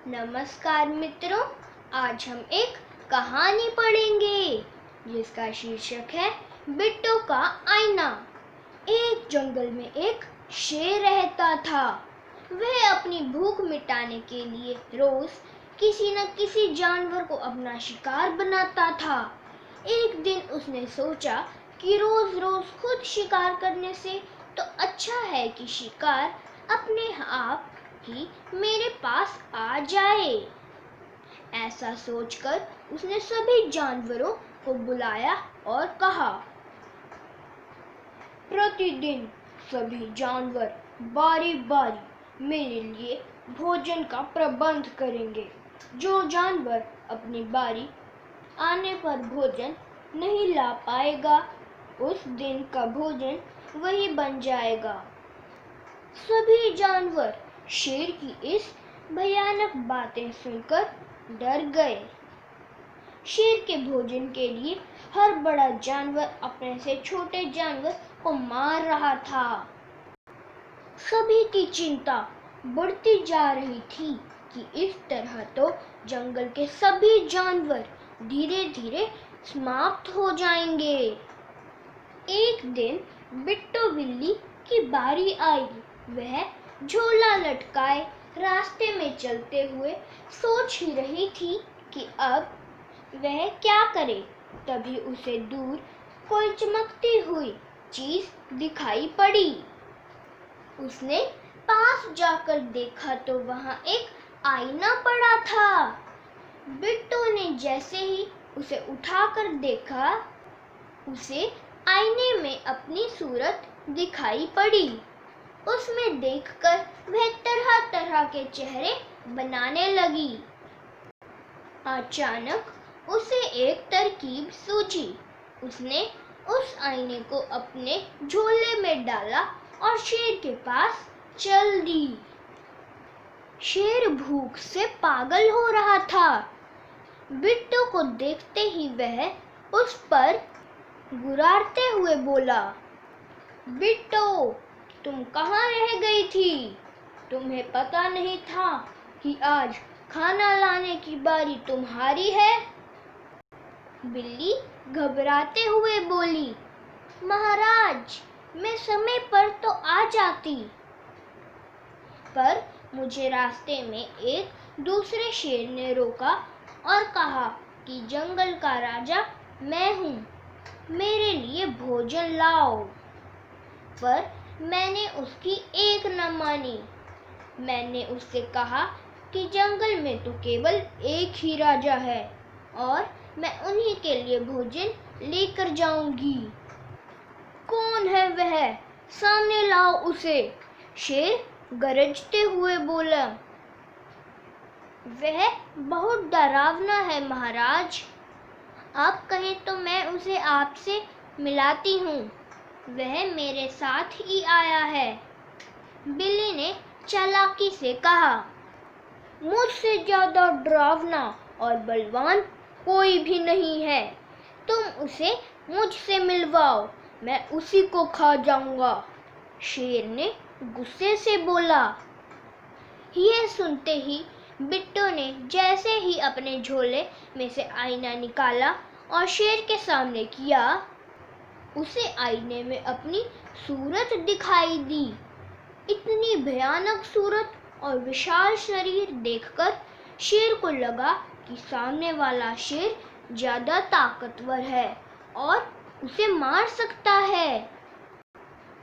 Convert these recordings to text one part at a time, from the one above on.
नमस्कार मित्रों, आज हम एक कहानी पढ़ेंगे जिसका शीर्षक है बिट्टू का आईना। एक जंगल में एक शेर रहता था। वह अपनी भूख मिटाने के लिए रोज किसी न किसी जानवर को अपना शिकार बनाता था। एक दिन उसने सोचा कि रोज रोज खुद शिकार करने से तो अच्छा है कि शिकार अपने आप ही मेरे पास आ जाए। ऐसा सोचकर उसने सभी जानवरों को बुलाया और कहा, प्रतिदिन सभी जानवर बारी बारी मेरे लिए भोजन का प्रबंध करेंगे। जो जानवर अपनी बारी आने पर भोजन नहीं ला पाएगा, उस दिन का भोजन वही बन जाएगा। सभी जानवर शेर की इस भयानक बातें सुनकर डर गए। शेर के भोजन के लिए हर बड़ा जानवर अपने से छोटे जानवर को मार रहा था। सभी की चिंता बढ़ती जा रही थी कि इस तरह तो जंगल के सभी जानवर धीरे धीरे समाप्त हो जाएंगे। एक दिन बिट्टू बिल्ली की बारी आई। वह झोला लटकाए रास्ते में चलते हुए सोच ही रही थी कि अब वह क्या करे। तभी उसे दूर कोई चमकती हुई चीज दिखाई पड़ी। उसने पास जाकर देखा तो वहां एक आईना पड़ा था। बिट्टू ने जैसे ही उसे उठाकर देखा, उसे आईने में अपनी सूरत दिखाई पड़ी। उसमें देखकर वह तरह तरह के चेहरे बनाने लगी। अचानक उसे एक तरकीब सूझी। उसने उस आईने को अपने झोले में डाला और शेर के पास चल दी। शेर भूख से पागल हो रहा था। बिट्टू को देखते ही वह उस पर गुर्राते हुए बोला, बिट्टू, तुम कहाँ रह गई थी? तुम्हें पता नहीं था कि आज खाना लाने की बारी तुम्हारी है? बिल्ली घबराते हुए बोली, महाराज, मैं समय पर तो आ जाती, पर मुझे रास्ते में एक दूसरे शेर ने रोका और कहा कि जंगल का राजा मैं हूँ, मेरे लिए भोजन लाओ। पर मैंने उसकी एक न मानी। मैंने उससे कहा कि जंगल में तो केवल एक ही राजा है और मैं उन्हीं के लिए भोजन लेकर जाऊंगी। कौन है वह? सामने लाओ उसे, शेर गरजते हुए बोला। वह बहुत डरावना है महाराज। आप कहें तो मैं उसे आपसे मिलाती हूँ। वह मेरे साथ ही आया है। बिल्ली ने चालाकी से कहा, मुझसे ज्यादा डरावना और बलवान कोई भी नहीं है। तुम उसे मुझसे मिलवाओ, मैं उसी को खा जाऊंगा। शेर ने गुस्से से बोला। यह सुनते ही बिट्टू ने जैसे ही अपने झोले में से आईना निकाला और शेर के सामने किया, उसे आईने में अपनी सूरत दिखाई दी। इतनी भयानक सूरत और विशाल शरीर देखकर शेर को लगा कि सामने वाला शेर ज्यादा ताकतवर है और उसे मार सकता है।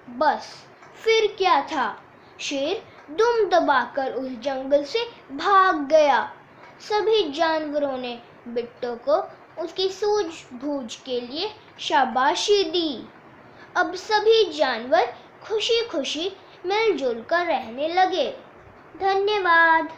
बस फिर क्या था, शेर दुम दबाकर उस जंगल से भाग गया। सभी जानवरों ने बिट्टू को उसकी सूझबूझ के लिए शाबाशी दी। अब सभी जानवर खुशी खुशी मिलजुल कर रहने लगे। धन्यवाद।